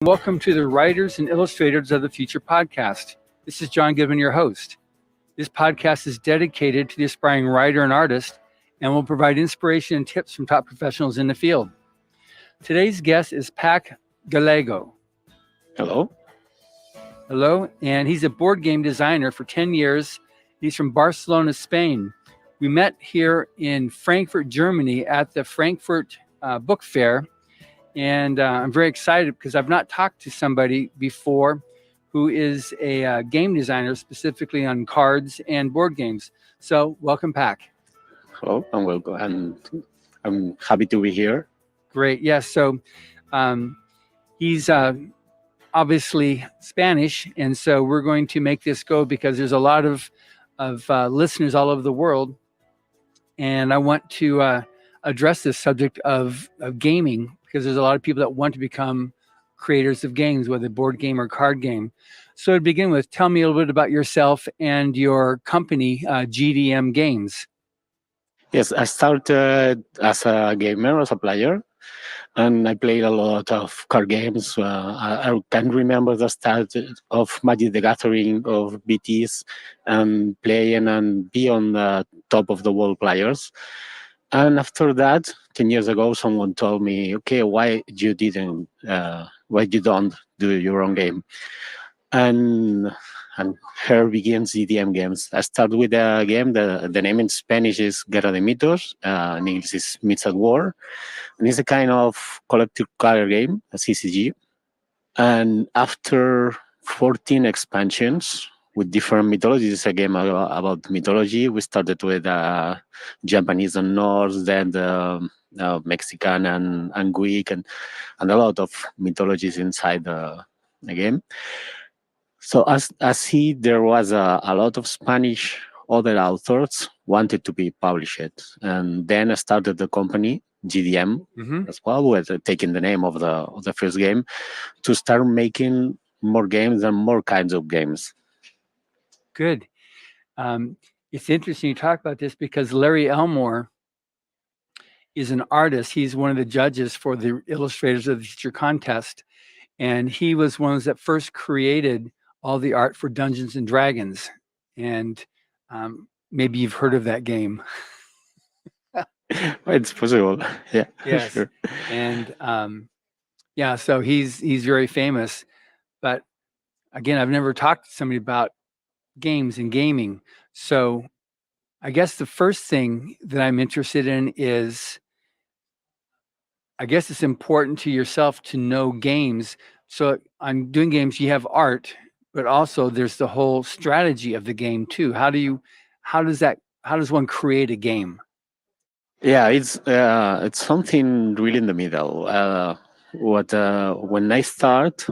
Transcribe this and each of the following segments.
Welcome to the Writers and Illustrators of the Future podcast. This is John Goodman, your host. This podcast is dedicated to the aspiring writer and artist and will provide inspiration and tips from top professionals in the field. Today's guest is Pak Gallego. Hello. Hello, and he's a board game designer for 10 years. He's from Barcelona, Spain. We met here in Frankfurt, Germany at the Frankfurt Book Fair. And I'm very excited because I've not talked to somebody before who is a game designer specifically on cards and board games. So welcome, Pak. Hello, and welcome. And I'm happy to be here. Great. Yes. So he's obviously Spanish. And so we're going to make this go because there's a lot of listeners all over the world. And I want to address this subject of gaming, because there's a lot of people that want to become creators of games, whether board game or card game. So to begin with, tell me a little bit about yourself and your company, GDM Games. Yes, I started as a gamer, as a player, and I played a lot of card games. I can remember the start of Magic the Gathering, of BTs, and playing and be on the top of the world players. And after that, 10 years ago, someone told me, okay, why you don't do your own game? And here begins GDM Games. I started with a game, the name in Spanish is Guerra de Mitos, in English is Myths at War. And it's a kind of collective card game, a CCG. And after 14 expansions, with different mythologies. It's a game about mythology. We started with Japanese and Norse, then the Mexican and Greek, and a lot of mythologies inside the game. So as there was a lot of Spanish other authors wanted to be published, and then I started the company GDM as well, with taking the name of the first game to start making more games and more kinds of games. Good. It's interesting you talk about this because Larry Elmore is an artist. He's one of the judges for the Illustrators of the Future contest. And he was one of those that first created all the art for Dungeons and Dragons. And maybe you've heard of that game. It's possible. Yeah. Yes. Sure. And so he's very famous. But again, I've never talked to somebody about games and gaming. So I guess the first thing that I'm interested in is, I guess it's important to yourself to know games. So on doing games, you have art, but also there's the whole strategy of the game too. How does one create a game? Yeah, it's something really in the middle. When I start,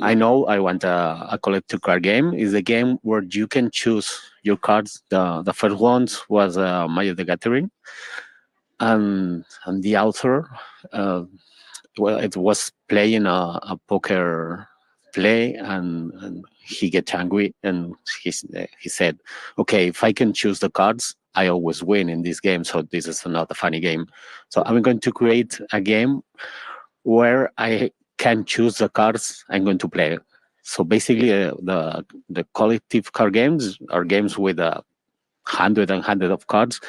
I know I want a collective card game. It's a game where you can choose your cards. The first one was Magic the Gathering, and the author, it was playing a poker play, and he get angry, and he said, "Okay, if I can choose the cards, I always win in this game. So this is not a funny game. So I'm going to create a game where I can choose the cards I'm going to play." So basically, the collective card games are games with 100 of cards.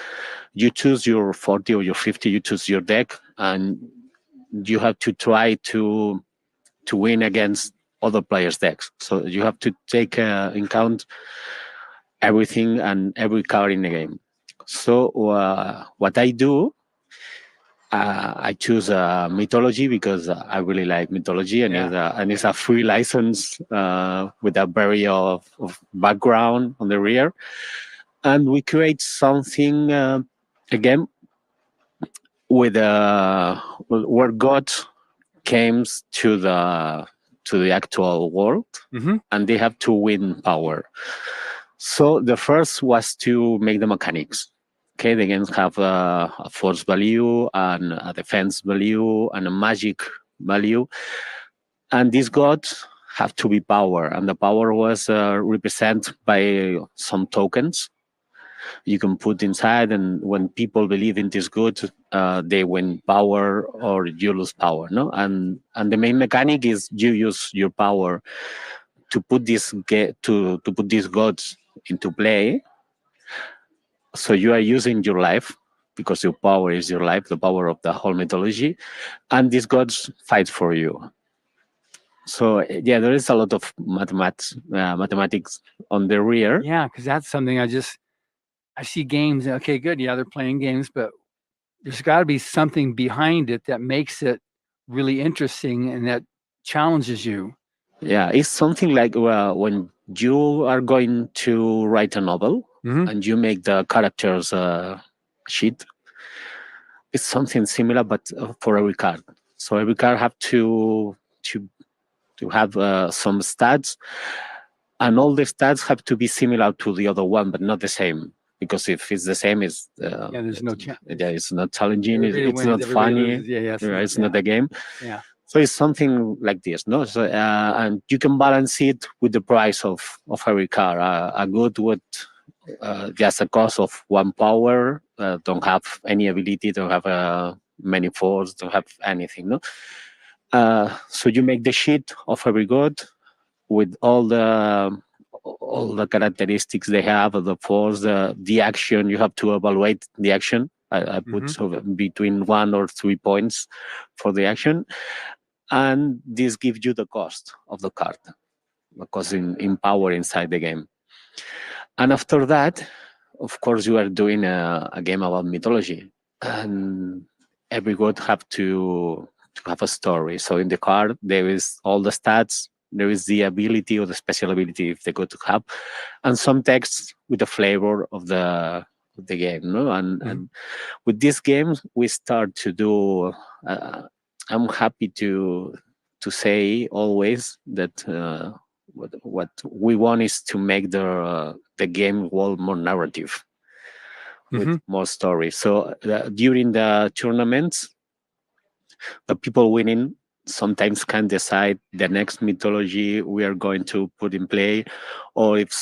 You choose your 40 or your 50. You choose your deck, and you have to try to win against other players' decks. So you have to take in count everything and every card in the game. So what I do, I choose mythology because I really like mythology, and it's a free license with a very of background on the rear, and we create something again with where God came to the actual world, and they have to win power. So the first was to make the mechanics. Okay, the games have a force value and a defense value and a magic value. And these gods have to be power. And the power was represented by some tokens. you can put inside, and when people believe in this good, they win power or you lose power, no? And the main mechanic is you use your power to put to put these gods into play. So you are using your life, because your power is your life, the power of the whole mythology, and these gods fight for you. So yeah, there is a lot of mathematics on the rear. Yeah, because that's something I see games. Okay, good. Yeah, they're playing games, but there's got to be something behind it that makes it really interesting and that challenges you. Yeah, it's something like when you are going to write a novel Hmm. and you make the characters sheet. It's something similar, but for every card. So every card have to to have some stats, and all the stats have to be similar to the other one, but not the same. Because if it's the same, Yeah, there's no chance. yeah, it's not challenging. Everybody It's wins, not everybody funny. loses. Yeah, yes, Yeah, it's yeah, not a game. yeah. So it's something like this, no? So and you can balance it with the price of every car. A good would just a cost of one power, don't have any ability, don't have many force, don't have anything, no? So you make the sheet of every god with all the characteristics they have, the force, the action. You have to evaluate the action. I put Mhm. sort of between 1 or 3 points for the action, and this gives you the cost of the card, the cost in power inside the game. And after that, of course, you are doing a game about mythology, and every god have to have a story. So in the card, there is all the stats, there is the ability or the special ability if the god have, and some text with the flavor of the game. No, and with these games, we start to do. I'm happy to say always that what we want is to make the game world more narrative with Mhm. more story. So during the tournaments, the people winning sometimes can decide the next mythology we are going to put in play, or if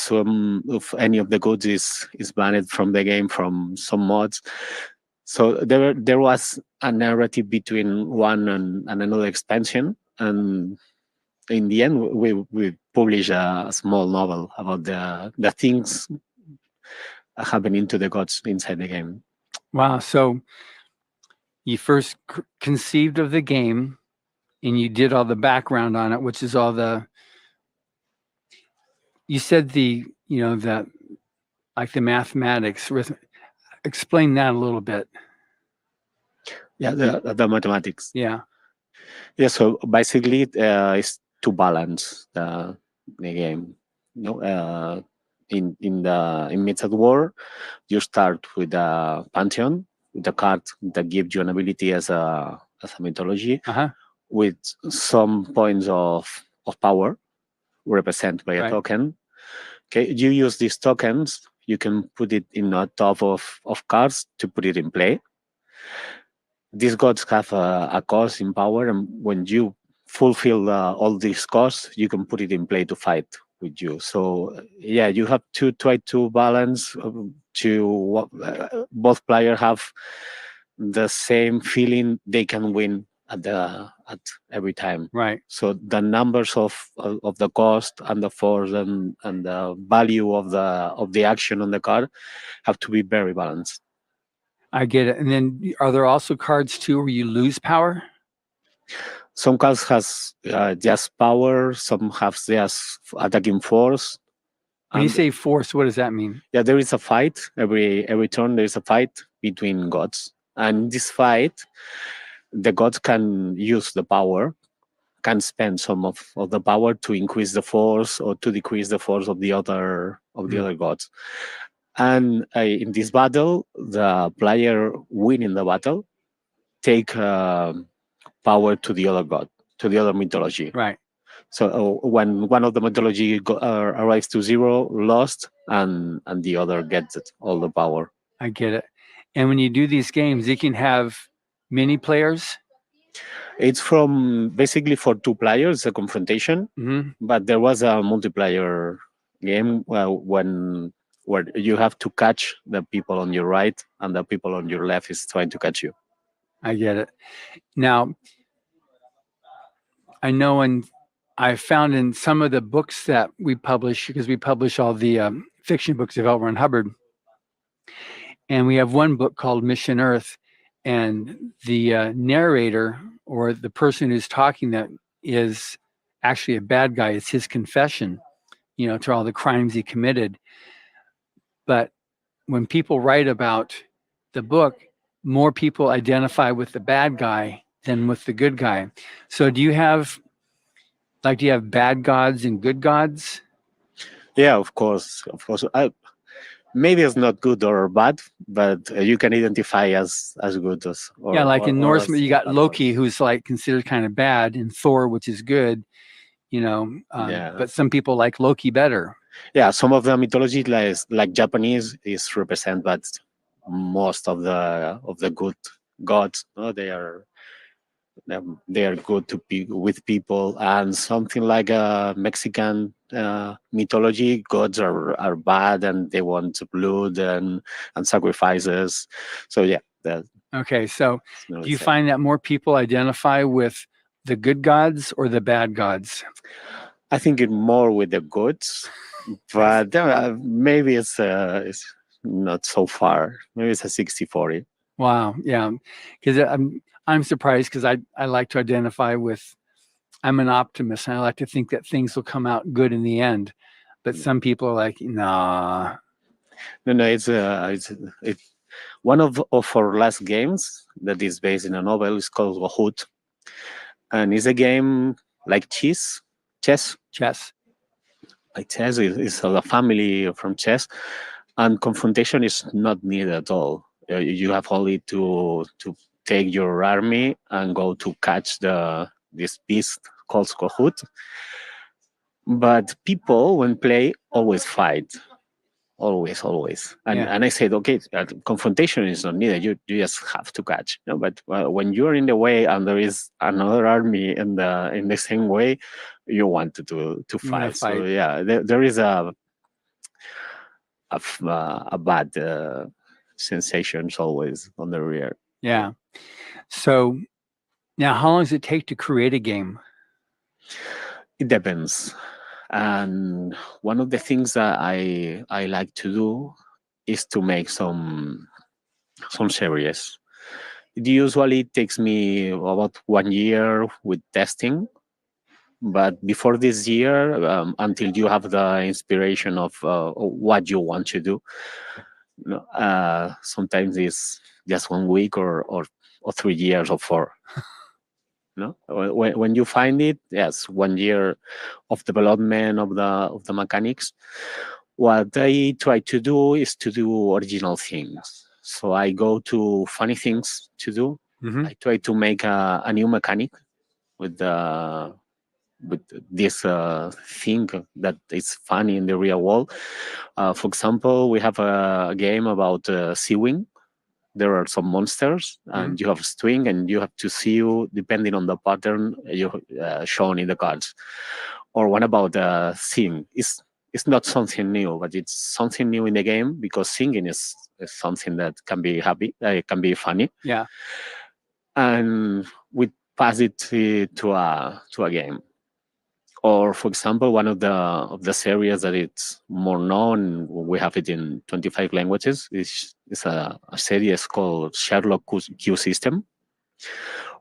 any of the goods is banned from the game from some mods. So there was a narrative between one and another expansion, and in the end we published a small novel about the things happening to the gods inside the game. Wow. So you first conceived of the game and you did all the background on it, which is all you said that like the mathematics. Explain that a little bit. Yeah, the mathematics. Yeah. Yeah, so basically it's to balance the game. You know, in Mid War, you start with a pantheon, with a card that gives you an ability as a mythology, Uh huh. with some points of power represented by a Right. token. Okay, you use these tokens, you can put it in a top of cards to put it in play. These gods have a cost in power, and when you fulfill all these costs, you can put it in play to fight with you. So yeah, you have to try to balance both players have the same feeling they can win at every time. Right. So the numbers of the cost and the force and the value of the action on the card have to be very balanced. I get it. And then are there also cards too where you lose power? Some cards has just power, some have just attacking force, When you and say force, what does that mean? yeah, there is a fight every turn. There is a fight between gods, and in this fight, the gods can use the power, can spend some of the power to increase the force or to decrease the force of the Mm. other gods. And in this battle, the player winning the battle take power to the other god, to the other mythology. Right. So when one of the mythology arrives to zero, lost, and the other gets it, all the power. I get it. And when you do these games, you can have many players. It's from basically for 2 players, a confrontation, Hmm. but there was a multiplayer game when where you have to catch the people on your right and the people on your left is trying to catch you. I get it. Now, I know, and I found in some of the books that we publish, because we publish all the fiction books of L. Ron Hubbard, and we have one book called Mission Earth, and the narrator, or the person who's talking, that is actually a bad guy. It's his confession, to all the crimes he committed. But when people write about the book, more people identify with the bad guy than with the good guy. So do you have bad gods and good gods? Yeah, of course, maybe it's not good or bad, but you can identify as good as Yeah, like in Norse, as you got bad Loki, ones. who's like considered kind of bad, and Thor, which is good, Yeah, but some people like Loki better. yeah. Some of the mythology, like Japanese, is represent, but most of the good gods, no, they are good to be with people, and something like Mexican mythology, gods are bad and they want blood and sacrifices. So yeah, that's Okay, so not do the you same. find that more people identify with the good gods or the bad gods? I think it more with the goods, but maybe it's not so far. Maybe it's a 60-40. Wow, yeah, because I'm surprised, because I like to identify with. I'm an optimist, and I like to think that things will come out good in the end. But some people are like, nah. No, it's one of our last games that is based in a novel is called Wahoot, and it's a game like chess, Chess. like chess. It's a family from chess, and confrontation is not needed at all. You have only to take your army and go to catch this beast called Kahoot. But people, when play, always fight, always. And Yeah. and I said, okay, confrontation is not needed. You just have to catch. But when you're in the way and there is another army in the same way, you want to You want to fight. So fight. yeah, there is a bad sensations always on the rear. Yeah. So now, how long does it take to create a game? It depends. And one of the things that I like to do is to make some series. It usually takes me about 1 year with testing, but before this year, until you have the inspiration of what you want to do, sometimes it's just 1 week or 3 years or four. No, when you find it, yes, 1 year of development of the mechanics. What I try to do is to do original things. So I go to funny things to do. Mm-hmm. I try to make a new mechanic with the with this thing that is funny in the real world. For example, we have a game about seaweed. There are some monsters, Mm-hmm. and you have a string, and you have to sew depending on the pattern you shown in the cards. Or one about sing. It's not something new, but it's something new in the game because singing is something that can be happy, it can be funny, Yeah. and we pass it to a game. Or for example, one of the series that it's more known, we have it in 25 languages, is a series called Sherlock Q System,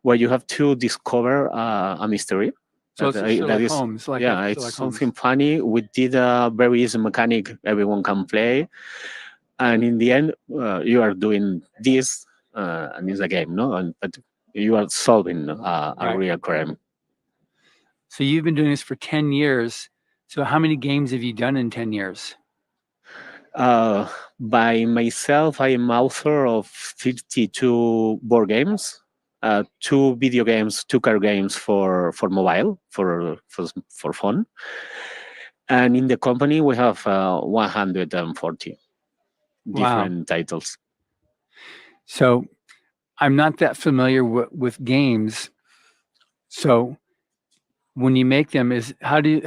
where you have to discover a mystery. So it's like That Sherlock is, Holmes, like a yeah, it's Sherlock Holmes. something funny. We did a very easy mechanic everyone can play, and in the end, you are doing this, and it's a game, no? But you are solving a Right. real crime. So you've been doing this for 10 years. So how many games have you done in 10 years? Uh, by myself, I am author of 52 board games, two video games, two card games for mobile, for fun. And in the company, we have 140 Wow. different titles. So I'm not that familiar with games. So when you make them, is how do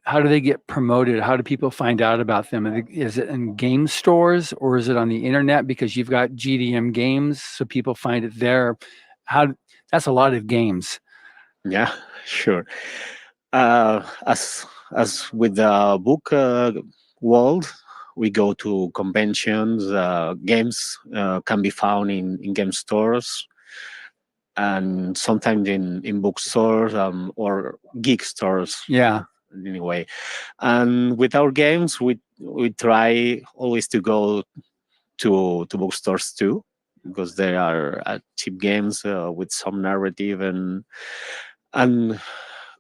they get promoted? How do people find out about them? Is it in game stores or is it on the internet because you've got GDM games, so people find it there? That's a lot of games. Yeah, sure. As with the book world, we go to conventions. Games can be found in game stores and sometimes in bookstores or geek stores. Yeah. Anyway, and with our games, we try always to go to bookstores too, because they are cheap games with some narrative and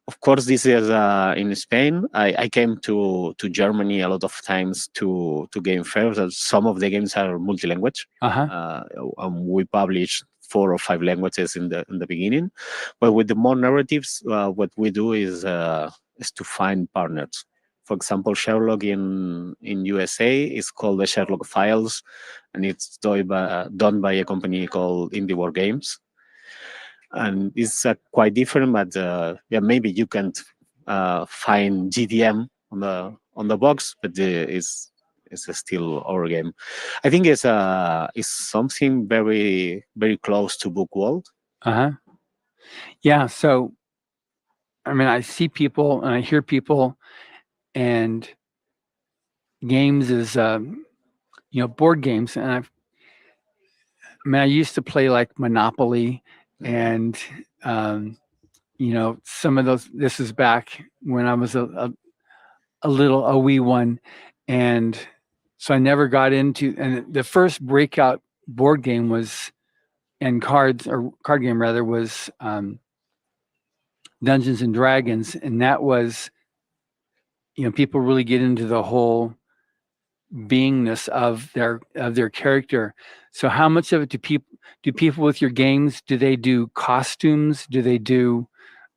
of course this is in Spain. I came to Germany a lot of times to game fairs. Some of the games are multi-language. We publish 4 or 5 languages in the beginning, but with the more narratives, what we do is to find partners. For example, Sherlock in USA is called the Sherlock Files, and it's done by a company called Indie War Games. And it's quite different, but yeah, maybe you can't find GDM on the box, but it's still our game. I think it's something very very close to book world. Yeah. So, I mean, I see people and I hear people, and games is board games, and I used to play like Monopoly, and some of those. This is back when I was a wee one, and so I never got into. And the first breakout board game was, and card game rather, was Dungeons and Dragons, and that was, people really get into the whole beingness of their character. So how much of it do people with your games, do they do costumes? Do they do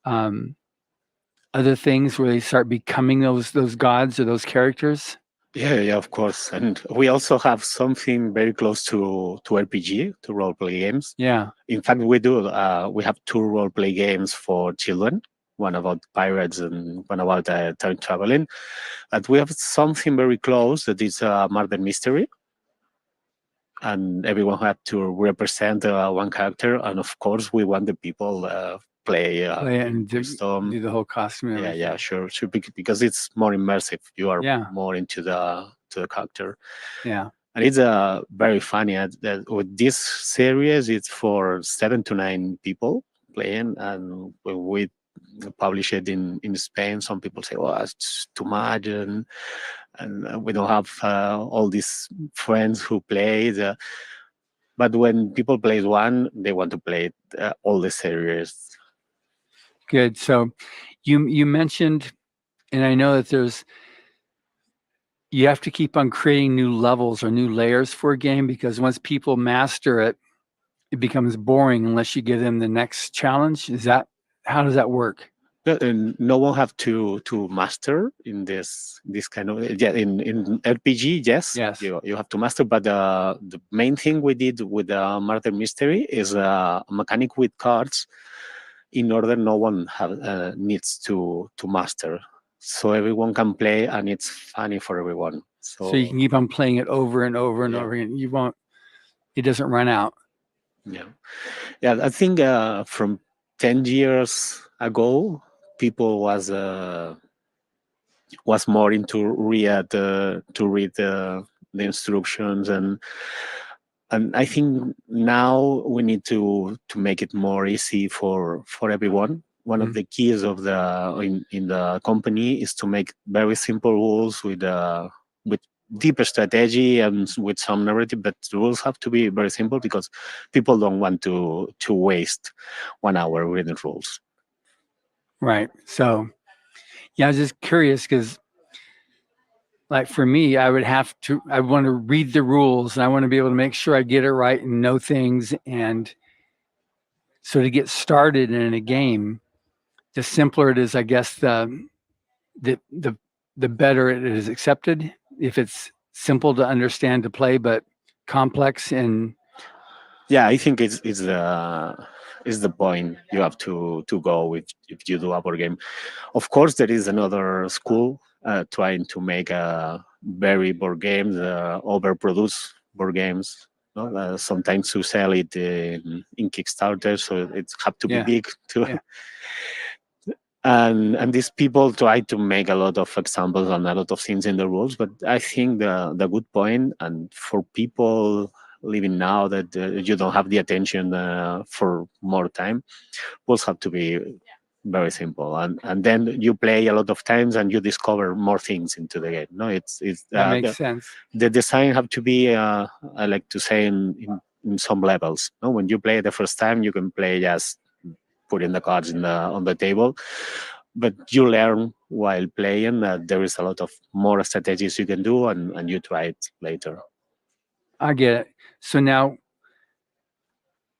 other things where they start becoming those gods or those characters? Yeah, of course. And we also have something very close to RPG, to role play games. Yeah. In fact, we do. We have 2 role play games for children. One about pirates and one about time traveling. But we have something very close that is a murder mystery. And everyone had to represent one character. And of course, we want the people play and do the whole costume. Yeah, sure, because it's more immersive. You are more into the character. Yeah, and it's very funny. That with this series, it's for 7 to 9 people playing, and when we publish it in Spain, some people say, "Oh, it's too much," and we don't have all these friends who play. But when people play one, they want to play all the series. Good. So you mentioned, and I know that you have to keep on creating new levels or new layers for a game, because once people master it, it becomes boring unless you give them the next challenge. How does that work? No one have to master in this kind of in RPG. Yes, you have to master. But the main thing we did with the murder mystery is a mechanic with cards, in order no one needs to master, so everyone can play and it's funny for everyone. So you can keep on playing it over and over and over again. It doesn't run out. Yeah. I think from 10 years ago, people was more into read the instructions, and I think now we need to make it more easy for everyone. One of the keys of in the company is to make very simple rules with deeper strategy and with some narrative, but the rules have to be very simple because people don't want to waste 1 hour reading rules. Right. So, yeah, I was just curious because, like, for me, I want to read the rules and I want to be able to make sure I get it right and know things. And so to get started in a game, the simpler it is, I guess, the better it is accepted. If it's simple to understand to play, but complex and I think it's is the point you have to go if you do a board game. Of course, there is another school trying to make very board games, overproduce board games. No? Sometimes to sell it in Kickstarter, so it have to be Yeah. big to. Yeah. And these people try to make a lot of examples and a lot of things in the rules, but I think the good point, and for people living now that you don't have the attention for more time, rules have to be very simple, and then you play a lot of times and you discover more things into the game. No, it's That makes sense. the design have to be I like to say in some levels. No, when you play the first time, you can play just putting the cards on the table, but you learn while playing that there is a lot of more strategies you can do, and you try it later. I get it. So now,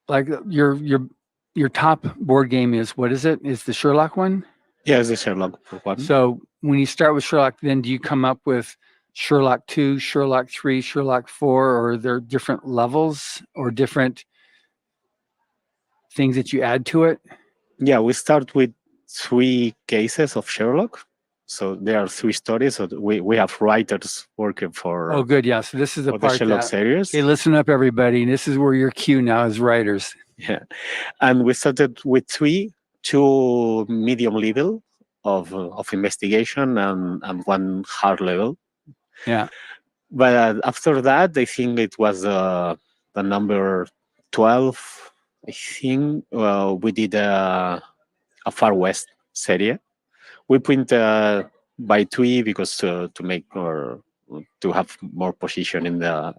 like your top board game is, what is it? Is the Sherlock one? Yeah, it's the Sherlock one. So when you start with Sherlock, then do you come up with Sherlock 2, Sherlock 3, Sherlock 4, or are there different levels or different things that you add to it? Yeah, we start with 3 cases of Sherlock. So there are 3 stories. So we have writers working for, Oh, good. Yeah. So this is the for the part Sherlock that, series. hey, listen up, everybody. This is where your cue now as writers. Yeah, and we started with 2 medium level of investigation and 1 hard level. Yeah. But after that, I think it was the number 12. I think we did a Far West series. We print by 3 because to make or to have more position in the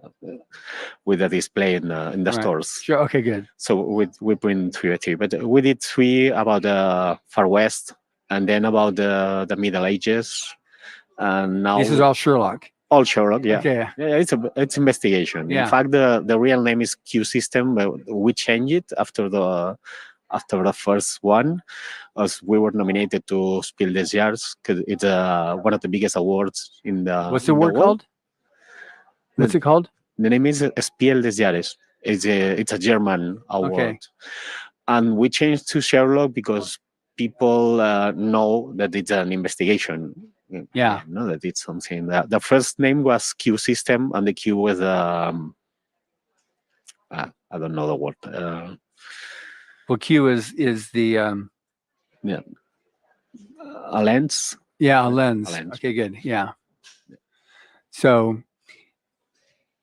with the display in the Right. stores. Sure. Okay, good. So we print 3 by 3, but we did 3 about the Far West, and then about the Middle Ages, and now This is all Sherlock. all Sherlock. Yeah, Okay. yeah, it's investigation. Yeah. In fact, the real name is Q System, but we changed it after the first one, as we were nominated to Spiel des Jahres, because it's one of the biggest awards in the What's the in word world. called? What's it called? The name is Spiel des Jahres. It's a German award, Okay. and we changed to Sherlock because people know that it's an investigation. Yeah. Know that it's something. The first name was Q System, and the Q was I don't know the word. Well, Q is the Yeah, a lens. yeah, a lens. lens. Okay, good. Yeah. So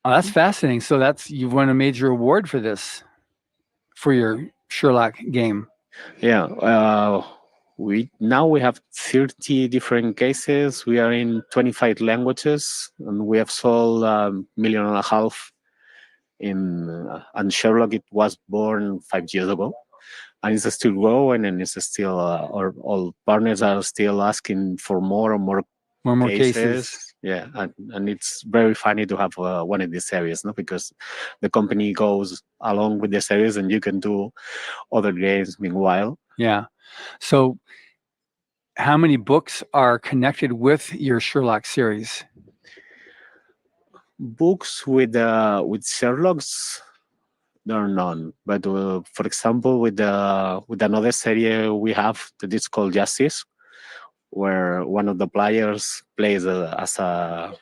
that's fascinating. So you've won a major award for this, for your Sherlock game. Yeah. We have 30 different cases. We are in 25 languages, and we have sold 1.5 million in. And Sherlock, it was born 5 years ago, and it's still growing, and it's still our all partners are still asking for more and more More cases. Yeah, and it's very funny to have one of these series, no? Because the company goes along with the series, and you can do other games meanwhile. Yeah. So how many books are connected with your Sherlock series? Books with Sherlock's, there are none. But for example, with another series we have that is called Justice, where one of the players plays as a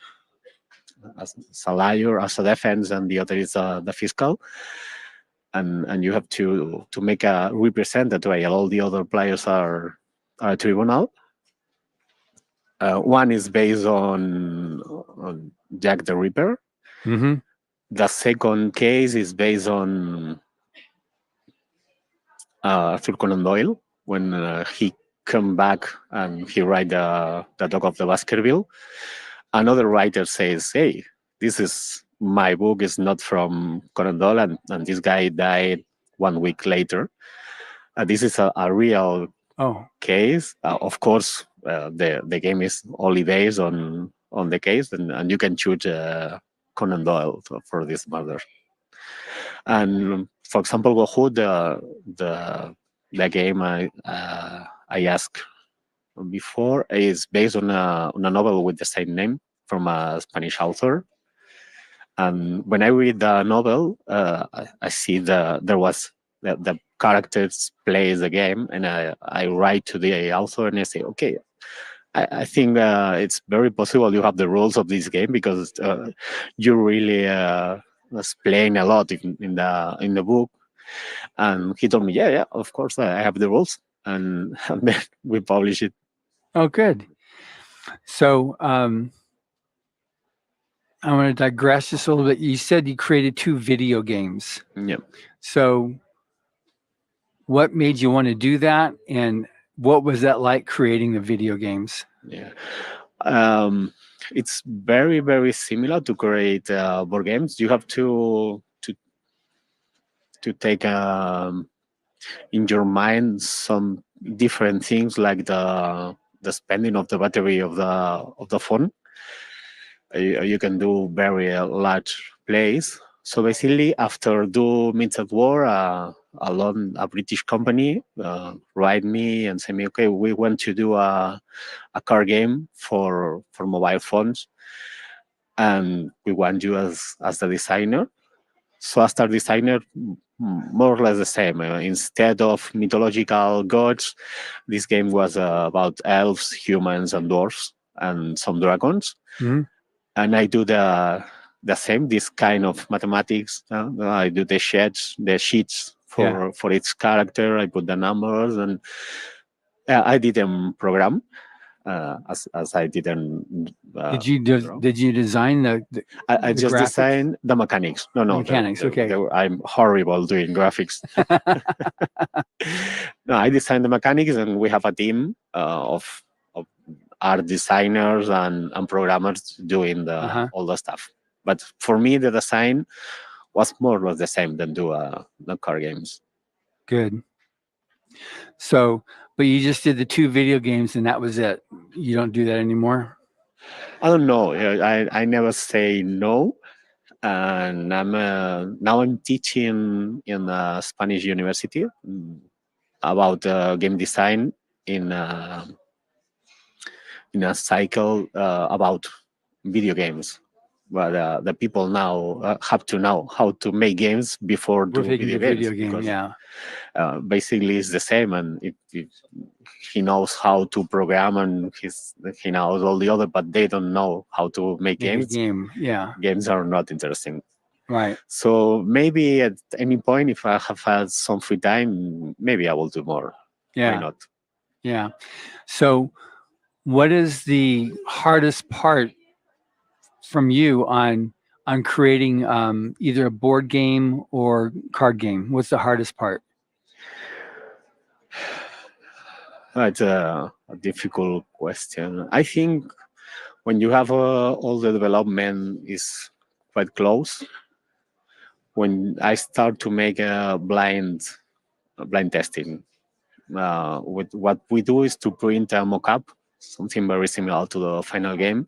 lawyer, as a defense, and the other is the fiscal, and you have to make a representative. All the other players are a tribunal. One is based on Jack the Ripper. Mm-hmm. The second case is based on Arthur Conan Doyle, when he come back and he write the Dog of the Baskerville. Another writer says, "Hey, this is my book. Is not from Conan Doyle, and this guy died 1 week later. This is a real case. Of course, the game is only based on the case, and you can choose Conan Doyle for this murder." And for example, who the game I asked before is based on a novel with the same name from a Spanish author. And when I read the novel, I see there was the characters plays the game, and I write to the author and I say, okay, I think it's very possible you have the rules of this game because you really explain a lot in the book. And he told me, yeah, yeah, of course, I have the rules, and, and then we publish it. Oh, good. So I want to digress just a little bit. You said you created 2 video games. Yeah. So what made you want to do that, and what was that like creating the video games? Yeah. It's very, very similar to create board games. You have to take in your mind some different things like the spending of the battery of the phone. You can do very large plays. So basically, after do Mints at War, a British company write me and say me, okay, we want to do a card game for mobile phones, and we want you as the designer. So as the designer, more or less the same. Instead of mythological gods, this game was about elves, humans, and dwarfs, and some dragons. Mhm. And I do the same, this kind of mathematics. I do the sheets for each character. I put the numbers, and I didn't program as I didn't. Did you design I the just graphics? designed the mechanics. No, Mechanics, okay. I'm horrible doing graphics. No, I designed the mechanics, and we have a team of art designers and programmers doing all the stuff. But for me, the design was more or less the same than do the card games. Good. So, but you just did the 2 video games and that was it. You don't do that anymore? I don't know. I never say no. And now I'm teaching in a Spanish university about game design in a cycle about video games. But the people now have to know how to make games before We're doing taking the video games. video game, yeah. Basically, it's the same, and if he knows how to program and he knows all the other, but they don't know how to make Make a games. game, yeah. Games are not interesting. Right. So maybe at any point, if I have had some free time, maybe I will do more. Yeah. Why not? Yeah. So what is the hardest part from you on creating either a board game or card game? What's the hardest part? It's a difficult question. I think when you have all the development is quite close. When I start to make a blind testing, with what we do is to print a mock-up, something very similar to the final game,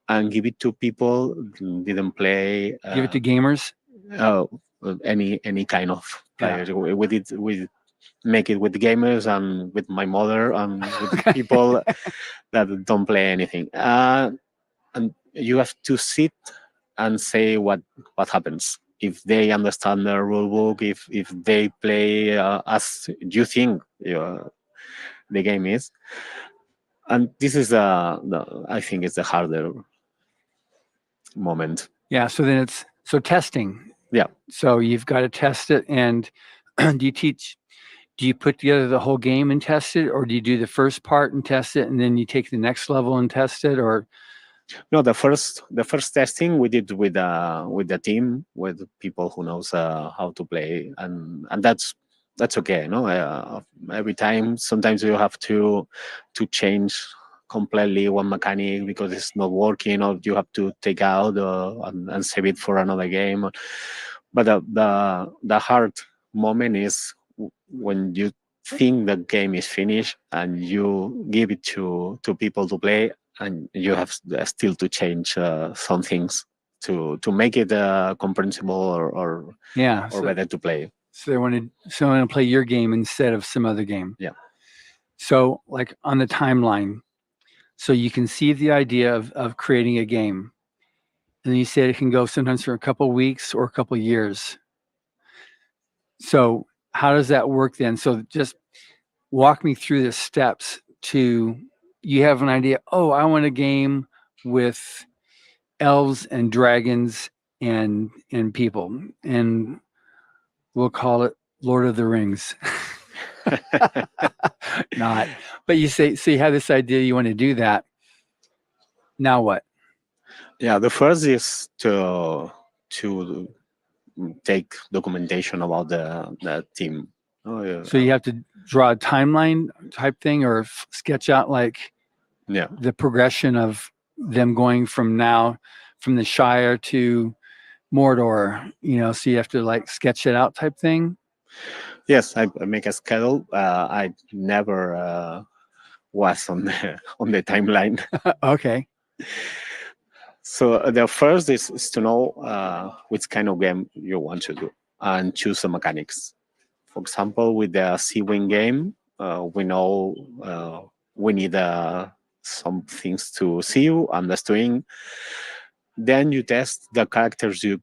and give it to people who didn't play. Give it to gamers? Any kind of players. We make it with gamers and with my mother and with people that don't play anything. And you have to sit and say what happens. If they understand the rule book, if they play as you think the game is, and this is I think it's the harder moment. Yeah. So then it's testing. Yeah. So you've got to test it, and do you put together the whole game and test it, or do you do the first part and test it, and then you take the next level and test it, or? No, the first testing we did with the team, with people who knows how to play, and that's okay. No, every time, sometimes you have to change completely one mechanic because it's not working, or you have to take out and save it for another game. But the hard moment is when you think the game is finished and you give it to people to play, and you have still to change some things to make it comprehensible or better to play. So they want to play your game instead of some other game. Yeah. So like on the timeline, so you conceive the idea of creating a game, and you said it can go sometimes for a couple of weeks or a couple of years. So how does that work then? So just walk me through the steps to, you have an idea, oh, I want a game with elves and dragons and people, and we'll call it Lord of the Rings. Not, but you say, so you have this idea, you want to do that. Now what? Yeah, the first is to take documentation about the team. Oh, yeah. So you have to draw a timeline type thing, or sketch out like Yeah. the progression of them going from the Shire to Mordor, so you have to like sketch it out type thing. Yes, I make a schedule. I never was on the timeline. Okay. So the first is to know which kind of game you want to do and choose the mechanics. For example, with the Sea-Wing game, we know we need some things to see and the string. Then you test the characters you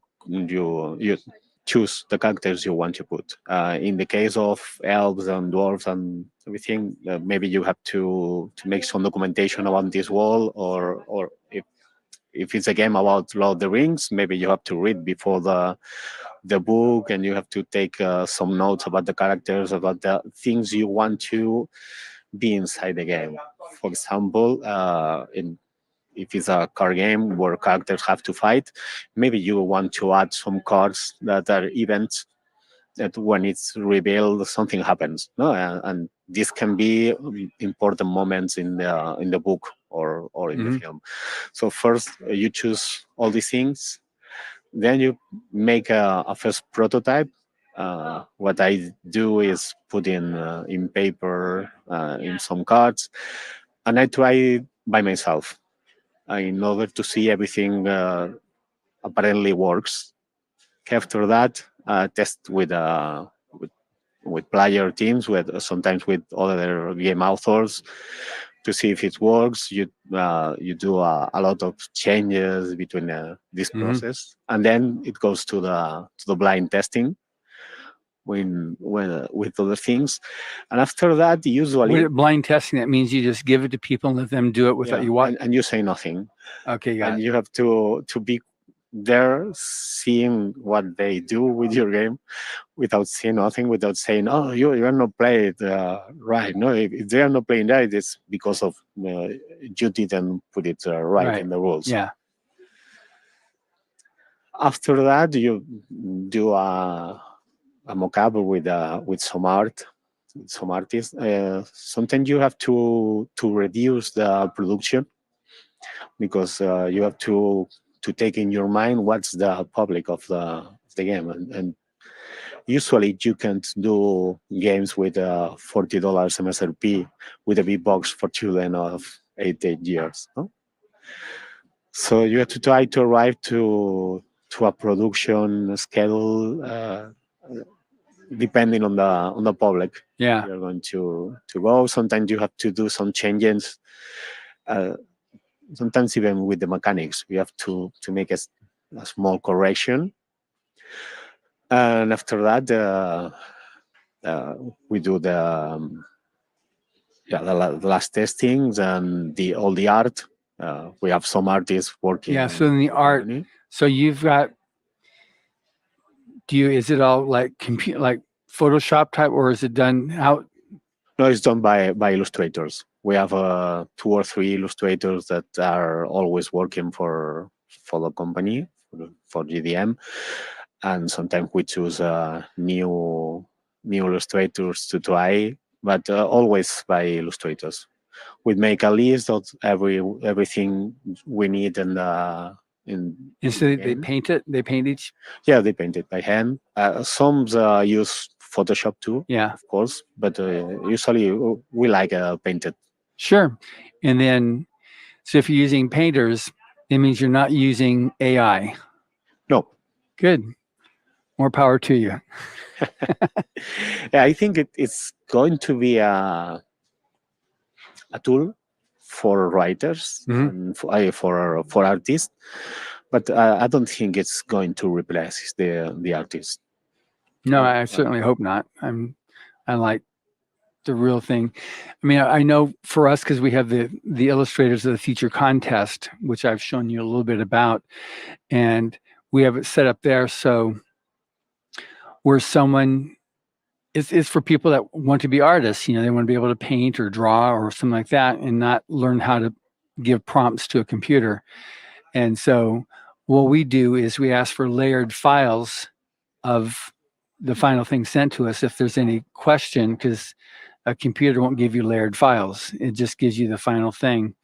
choose the characters you want to put. In the case of elves and dwarves and everything, maybe you have to make some documentation about this wall, or if it's a game about Lord of the Rings, maybe you have to read before the book, and you have to take some notes about the characters, about the things you want to be inside the game. For example, if it's a card game where characters have to fight, maybe you want to add some cards that are events that when it's revealed, something happens. No, and this can be important moments in the book or in the film. So first you choose all these things, then you make a first prototype. What I do is put in paper, in some cards, and I try by myself in order to see everything apparently works. After that, test with player teams, with sometimes with other game authors, to see if it works. You do a lot of changes between this process, and then it goes to the blind testing when with other things, and after that, usually Blind testing, that means you just give it to people and let them do it without you watching. and you say nothing. Okay, got And it. you have to be there seeing what they do with your game without saying nothing, without saying, oh, you're not playing it right. No, if they are not playing right, it's because of you didn't put it right in the rules. Yeah. After that, you do a mock-up with some art, some artists. Sometimes you have to reduce the production, because you have to take in your mind what's the public of the game, and usually you can't do games with $40 MSRP with a big box for children of 8 years. No? So you have to try to arrive to a production schedule depending on the public. Yeah. You're going to go. Sometimes you have to do some changes. Sometimes even with the mechanics, we have to make a small correction. And after that, we do the last testings and all the art. We have some artists working. Yeah. So in the art, so you've got. Is it all like like Photoshop type, or is it done how? No, it's done by illustrators. We have 2 or 3 illustrators that are always working for the company, for GDM, and sometimes we choose new illustrators to try, but always by illustrators. We make a list of everything we need in And so they paint it. They paint each. Yeah, they paint it by hand. Some use Photoshop too. Yeah, of course, but usually we like painted. Sure. And then, so if you're using painters, it means you're not using AI. No. Good. More power to you. Yeah, I think it's going to be a tool for writers and for artists, but I don't think it's going to replace the artist. No, Uh, I certainly hope not. I like the real thing. I mean, I know for us because we have the Illustrators of the Future contest, which I've shown you a little bit about, and we have it set up there so where someone it's for people that want to be artists. They want to be able to paint or draw or something like that, and not learn how to give prompts to a computer. And so, what we do is we ask for layered files of the final thing sent to us if there's any question, because a computer won't give you layered files. It just gives you the final thing.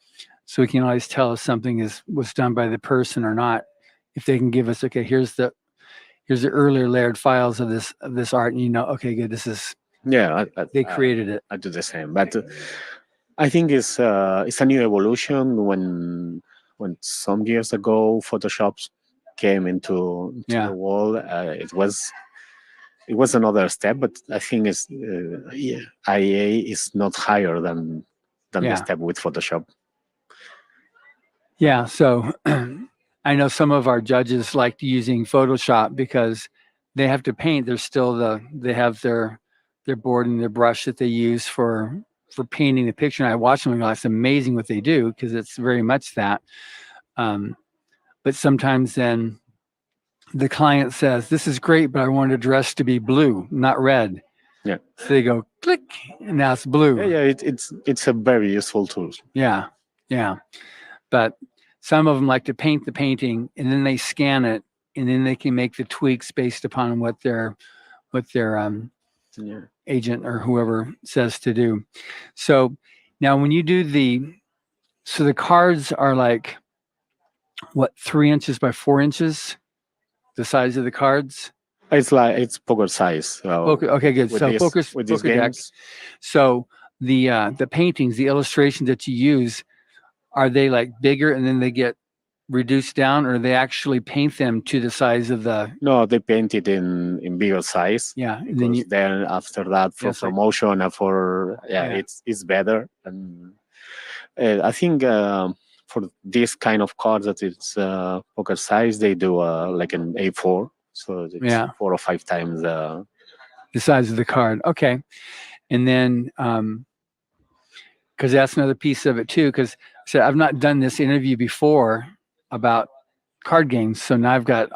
So we can always tell if something was done by the person or not. If they can give us, okay, here's the earlier layered files of this art, and okay, good, this is yeah, they created it. I do the same, but I think it's a new evolution. When some years ago Photoshop came into Yeah. the world, it was another step. But I think it's IA is not higher than the Yeah. step with Photoshop. Yeah. So I know some of our judges liked using Photoshop because they have to paint. There's still they have their board and their brush that they use for painting the picture. And I watch them and go, it's amazing what they do, because it's very much that. But sometimes then the client says, this is great, but I want the dress to be blue, not red. Yeah. So they go click, and now it's blue. Yeah. It's a very useful tool. Yeah. Yeah. But some of them like to paint the painting, and then they scan it, and then they can make the tweaks based upon what their agent or whoever says to do. So now when you do the cards are like, what, 3 inches by 4 inches, the size of the cards? It's poker size. Okay, good. So poker deck. So the paintings, the illustrations that you use, are they like bigger and then they get reduced down, or they actually paint them to the size of the? No, they paint it in bigger size. Yeah, and then after that, for promotion and for it's better. And I think for this kind of cards that it's poker size, they do like an A4, so it's 4 or 5 times the size of the card. Okay, and then because that's another piece of it too. Because I've not done this interview before about card games, so now I've got.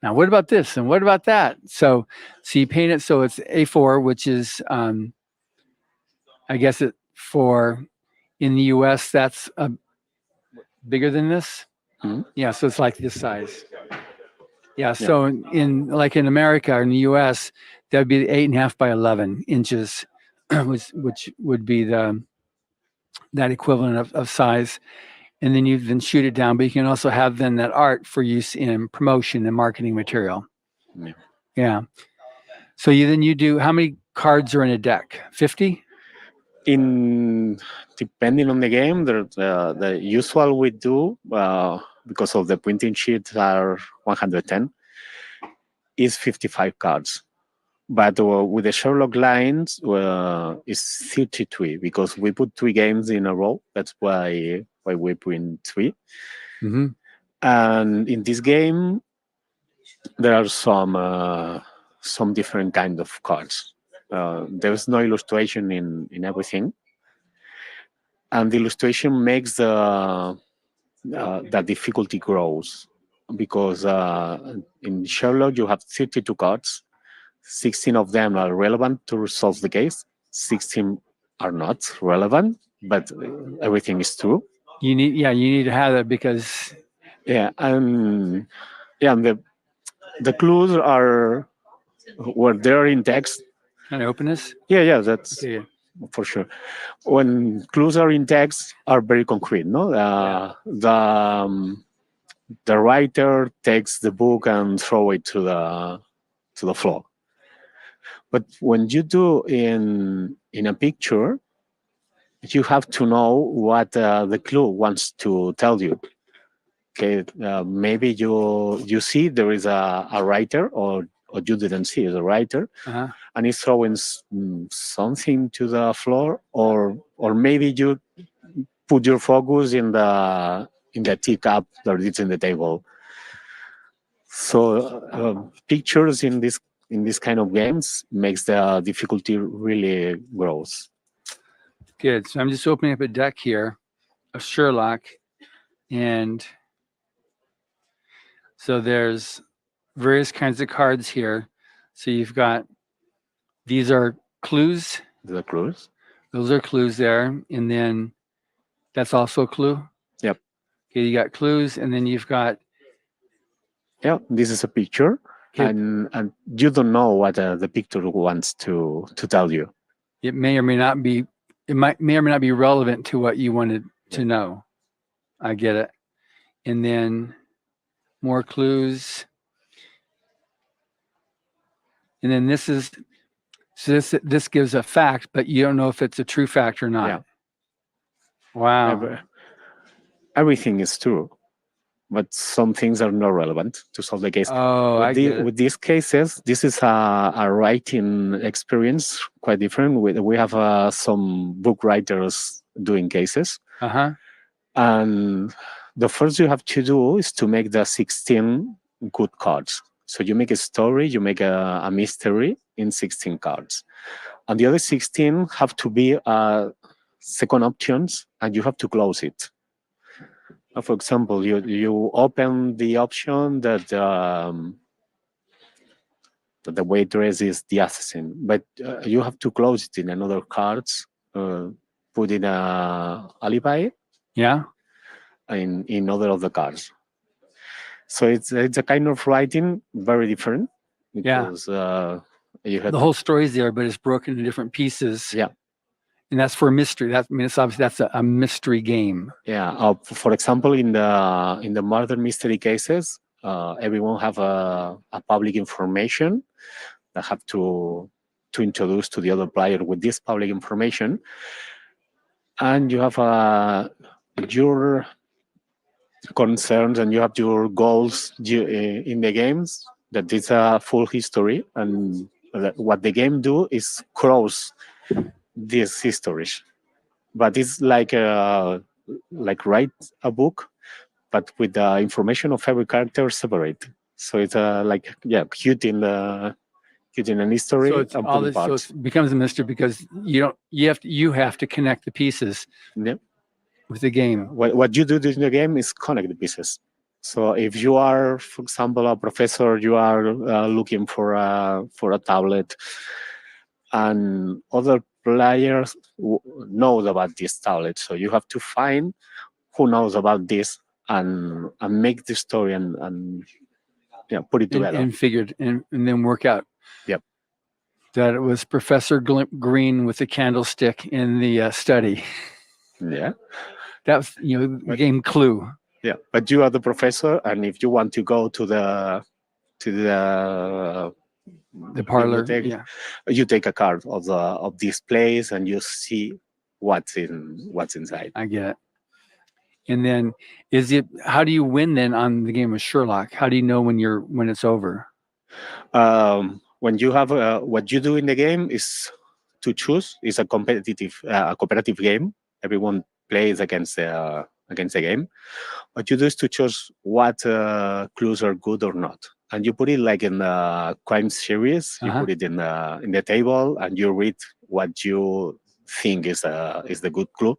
Now, what about this and what about that? So you paint it so it's A4, which is, I guess in the U.S. that's bigger than this. Mm-hmm. Yeah, so it's like this size. Yeah, so in America or in the U.S., that would be 8.5 by 11 inches, which would be that equivalent of size. And then you then shoot it down, but you can also have then that art for use in promotion and marketing material. Yeah. So you do, how many cards are in a deck? 50? Depending on the game, the usual we do, because of the printing sheets are 110, is 55 cards. But with the Sherlock lines, it's 33, because we put 3 games in a row. That's why we print 3. Mm-hmm. And in this game, there are some different kind of cards. There's no illustration in everything, and the illustration makes the difficulty grows, because in Sherlock you have 32 cards. 16 of them are relevant to resolve the case. 16 are not relevant, but everything is true. You need to have that, because and the clues are where they're in text. Can I open this? Yeah, that's for sure. When clues are in text, are very concrete. No, the writer takes the book and throw it to the floor. But when you do in a picture, you have to know what the clue wants to tell you. Okay, maybe you see there is a writer, or you didn't see the writer, and he's throwing something to the floor, or maybe you put your focus in the teacup that is in the table. So pictures in this in this kind of games makes the difficulty really grows. Good. So I'm just opening up a deck here of Sherlock, and so there's various kinds of cards here. So you've got, these are clues. The clues. Those are clues there, and then that's also a clue. Yep. Okay, you got clues, and then you've got. Yeah, this is a picture, Okay. and you don't know what the picture wants to tell you. It may or may not be. It may or may not be relevant to what you wanted to know. I get it. And then more clues. And then this is, so this gives a fact, but you don't know if it's a true fact or not. Yeah. Wow. Everything is true, but some things are not relevant to solve the case. Oh, I get it. With these cases, this is a writing experience quite different. We have some book writers doing cases. Uh-huh. And the first you have to do is to make the 16 good cards. So you make a story, you make a mystery in 16 cards. And the other 16 have to be second options, and you have to close it. For example, you open the option that the waitress is the assassin, but you have to close it in another cards, put in a alibi. Yeah. In other of the cards. So it's a kind of writing very different because you have the whole story's there, but it's broken into different pieces. Yeah. And that's for a mystery. It's obviously that's a mystery game. Yeah. For example, in the murder mystery cases, everyone have a public information that have to introduce to the other player with this public information, and you have your concerns and you have your goals in the games. That is a full history, and what the game do is cross these histories. But it's like write a book, but with the information of every character separate. So it's cute in an history. So it's all this. So it becomes a mystery because you have to connect the pieces. Yep. With the game. What you do in the game is connect the pieces. So if you are, for example, a professor, you are looking for a tablet, and other players know about this tablet. So you have to find who knows about this and make the story and put it together. And figured and then work out. Yep. That it was Professor Green with the candlestick in the study. Yeah. That's the game clue. Yeah, but you are the professor, and if you want to go to the parlor, you take a card of this place and you see what's inside. I get it. And then how do you win then on the game of Sherlock? How do you know when it's over? When you have what you do in the game is to choose. It's a cooperative game. Everyone plays against the game. What you do is to choose what clues are good or not, and you put it like in the crime series. You put it in the table, and you read what you think is the good clue,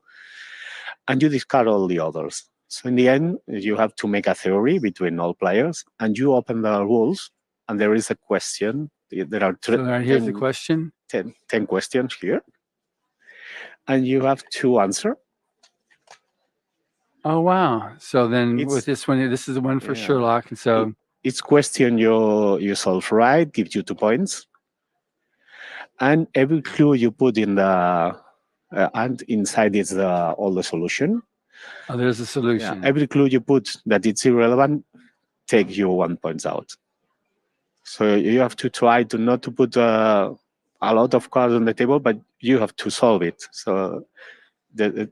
and you discard all the others. So in the end, you have to make a theory between all players, and you open the rules, and there is a question. There are here's the question. 10 questions here, and you have to answer. Oh wow! So then with this one, this is the one for Sherlock, and so each question you solve right gives you 2 points, and every clue you put in the and inside is all the solution. Oh, there's a solution. Yeah, every clue you put that it's irrelevant take you 1 point out. So you have to try to not to put a lot of cards on the table, but you have to solve it. So the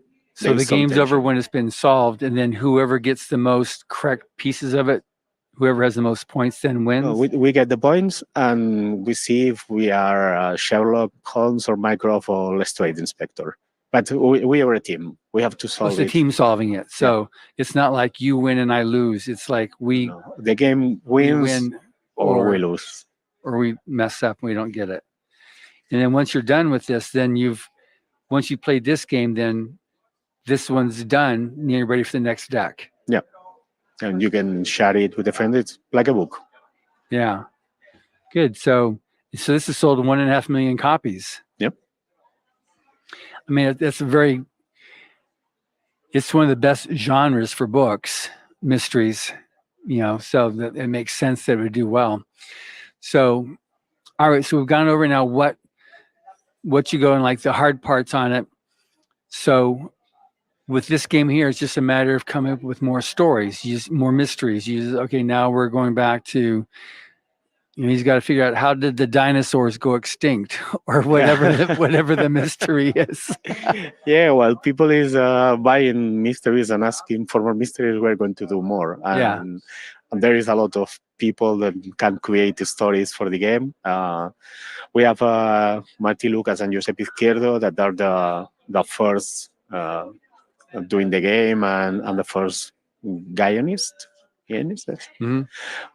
game's over when it's been solved, and then whoever gets the most correct pieces of it, whoever has the most points then wins? We get the points, and we see if we are Sherlock Holmes or Mycroft or Lestrade Inspector. But we are a team. We have to solve it. It's a team solving it. So it's not like you win and I lose. It's like the game wins or we lose. or we mess up and we don't get it. And then once you're done with this, then once you played this game, then this one's done and you're ready for the next deck. Yeah, and you can share it with a friend. It's like a book. Yeah. Good. So this is sold 1.5 million copies. Yep. I mean, it's one of the best genres for books, mysteries, so that it makes sense that it would do well. So, all right. So we've gone over now what you go and like the hard parts on it. So with this game here, it's just a matter of coming up with more stories, use more mysteries. Okay, now we're going back to, he's got to figure out how did the dinosaurs go extinct or whatever whatever the mystery is. Yeah, well, people is buying mysteries and asking for more mysteries. We're going to do more. And there is a lot of people that can create stories for the game. We have Marty Lucas and Josep Izquierdo that are the first doing the game and the first guionist. Mm-hmm.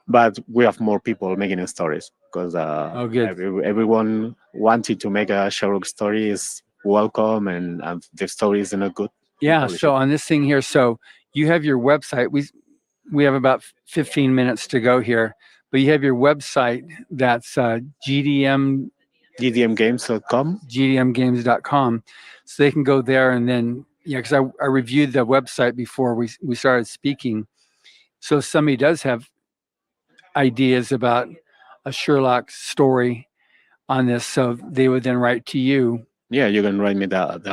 But we have more people making stories because everyone wanted to make a Sherlock story is welcome, and the story is not good. Yeah. So on this thing here, so you have your website. We have about 15 minutes to go here, but you have your website that's GDMgames.com. GDMgames.com. So they can go there and then, because I reviewed the website before we started speaking. So if somebody does have ideas about a Sherlock story on this, so they would then write to you. Yeah, you can write me.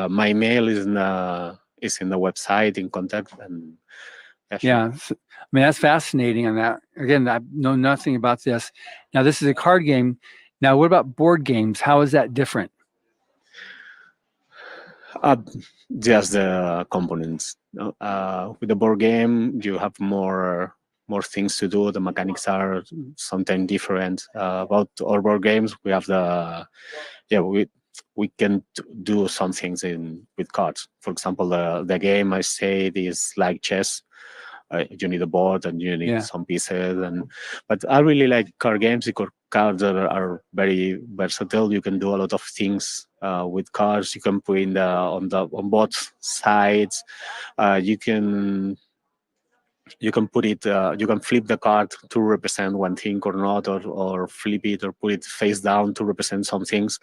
My mail is in the website in contact, and yeah. So, I mean, that's fascinating. On that, again, I know nothing about this. Now, this is a card game. Now, what about board games? How is that different? Just the components. With the board game, you have more things to do. The mechanics are sometimes different. About our board games, we have we can do some things with cards. For example, the game I say is like chess. You need a board and you need some pieces, but I really like card games because cards are very versatile. You can do a lot of things with cards. You can put on both sides. You can put it. You can flip the card to represent one thing or not, or flip it or put it face down to represent some things.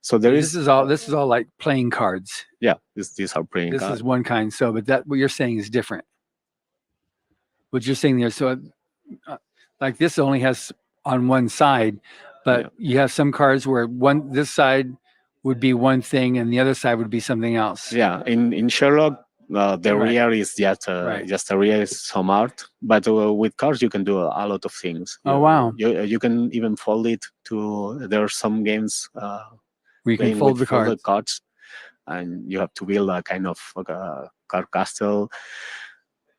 So this is all like playing cards. Yeah, these are playing cards. This is one kind. So, but that what you're saying is different. What you're saying there, so like this only has on one side, but you have some cards where this side would be one thing and the other side would be something else. Yeah, in Sherlock, the rear is just a rear is some art, but with cards you can do a lot of things. Wow! You can even fold it to. There are some games where you can fold the cards, and you have to build a kind of like a card castle.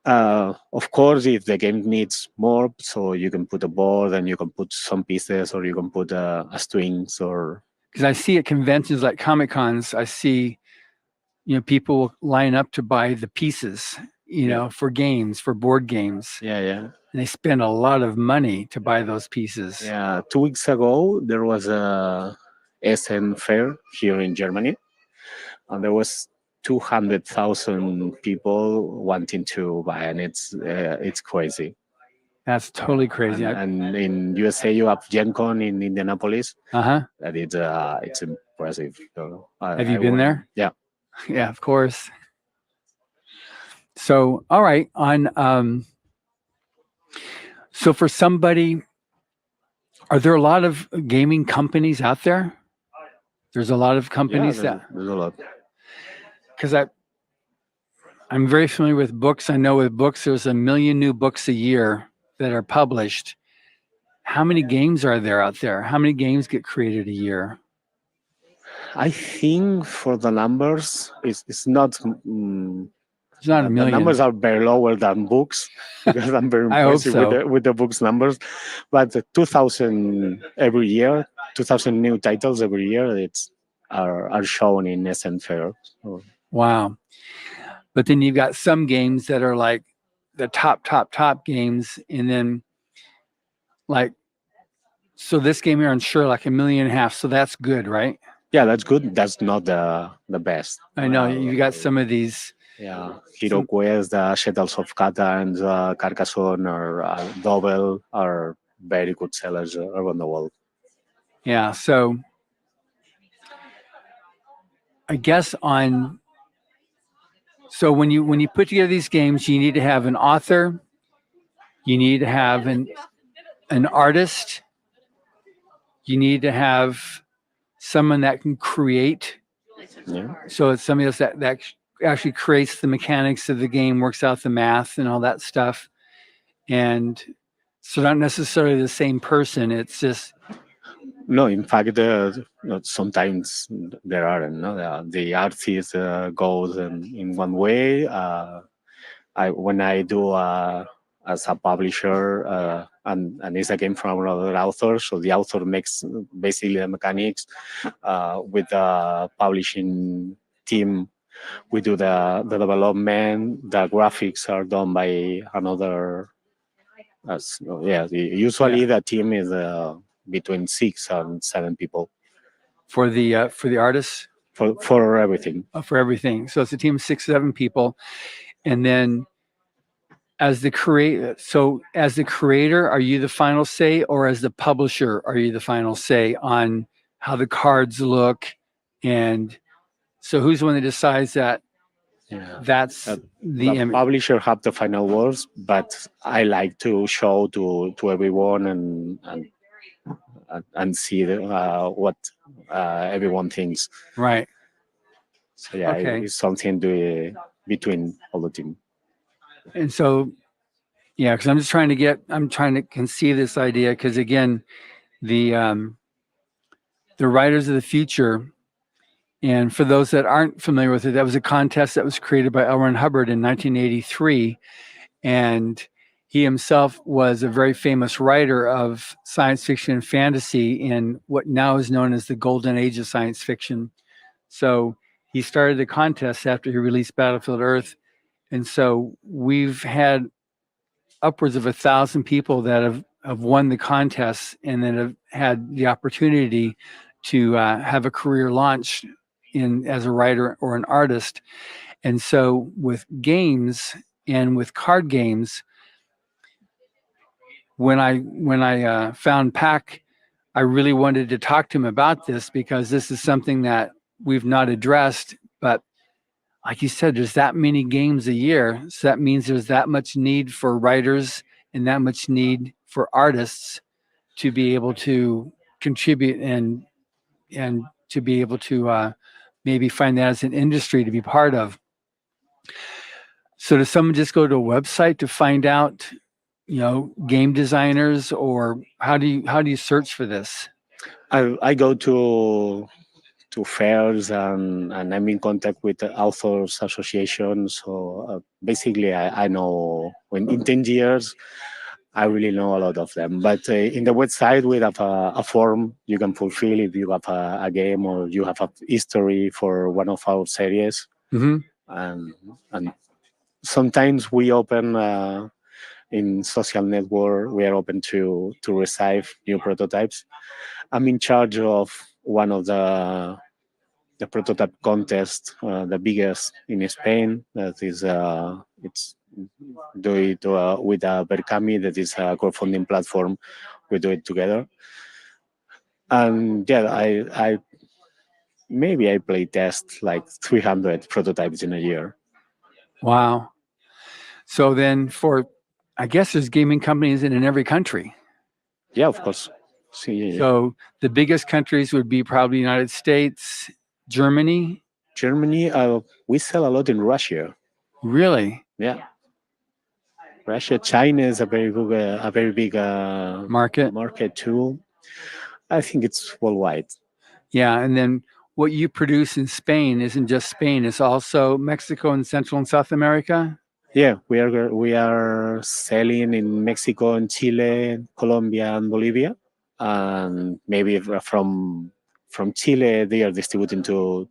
Of course, if the game needs more, so you can put a board and you can put some pieces, or you can put strings, or because I see at conventions like Comic Cons, I see people line up to buy the pieces, for games, for board games. Yeah. And they spend a lot of money to buy those pieces. Yeah, 2 weeks ago there was a Essen fair here in Germany, and there was 200,000 people wanting to buy, and it's crazy. That's totally crazy. And in USA you have Gen Con in Indianapolis. That it's impressive. So have you been there? Yeah. Yeah, of course. So, all right. So for somebody, are there a lot of gaming companies out there? There's a lot of companies there's a lot. Because I'm very familiar with books. I know with books, there's 1 million new books a year that are published. How many games are there out there? How many games get created a year? I think for the numbers, it's not. It's not 1 million. The numbers are very lower than books because I'm very impressed with the books numbers. But 2,000 every year, 2,000 new titles every year, are shown in Essen Fair. So. Wow. But then you've got some games that are like the top games, and then like So this game here on Sherlock, 1.5 million. So that's good, right? Yeah, that's good. That's not the best. I know you got some of these. Yeah, Hero Quest, the Shadows of Catan, Carcassonne, or Double are very good sellers around the world. Yeah. So I guess on. So when you put together these games, you need to have an author. You need to have an artist. You need to have someone that can create. Yeah. So it's somebody else that actually creates the mechanics of the game, works out the math and all that stuff. And so not necessarily the same person. It's just No, in fact, sometimes there are. No, the artist goes in one way. When I do as a publisher, and it's a game from another author, so the author makes basically the mechanics. With the publishing team, we do the development. The graphics are done by another. Usually the team is between 6 and 7 people for the artists, for everything. for everything. So it's a team of 6, 7 people, and then as the creator, are you the final say, or as the publisher, are you the final say on how the cards look? And so who's the one that decides that Yeah. that's The the image? publisher have the final words, but I like to show to everyone and see what everyone thinks. Right. So yeah, Okay. it's something between all the team. And so, yeah, because I'm trying to conceive this idea, because again, the writers of the future, and for those that aren't familiar with it, that was a contest that was created by L. Ron Hubbard in 1983, and he himself was a very famous writer of science fiction and fantasy in what now is known as the golden age of science fiction. So he started the contest after he released Battlefield Earth, and so we've had upwards of 1,000 people that have won the contest and then have had the opportunity to have a career launch in as a writer or an artist. And so with games and with card games, when I found Pac, I really wanted to talk to him about this, because this is something that we've not addressed. But like you said, there's that many games a year, so that means there's that much need for writers and that much need for artists to be able to contribute and to be able to maybe find that as an industry to be part of. So does someone just go to a website to find out, game designers, or how do you search for this? I go to fairs and I'm in contact with the authors associations. So basically, I know in 10 years, I really know a lot of them. But in the website, we have a form you can fulfill if you have a game or you have a history for one of our series. Mm-hmm. And sometimes we open in social network, we are open to receive new prototypes. I'm in charge of one of the prototype contest, the biggest in Spain. That is, it's do it with Berkami, that is a crowdfunding platform. We do it together, and yeah, I maybe I play test like 300 prototypes in a year. Wow. So then I guess there's gaming companies in every country. Yeah, of course. See, So the biggest countries would be probably United States, Germany. Germany, we sell a lot in Russia. Really? Yeah, Russia, China is a very big Market. market too. I think it's worldwide. Yeah. And then what you produce in Spain isn't just Spain, it's also Mexico and Central and South America. Yeah, we are selling in Mexico and Chile, Colombia and Bolivia, and maybe from Chile they are distributing to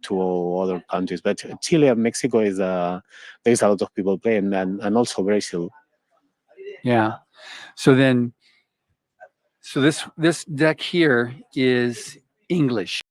other countries. But Chile and Mexico is there's a lot of people playing, and also Brazil. Yeah. So then, So this deck here is English.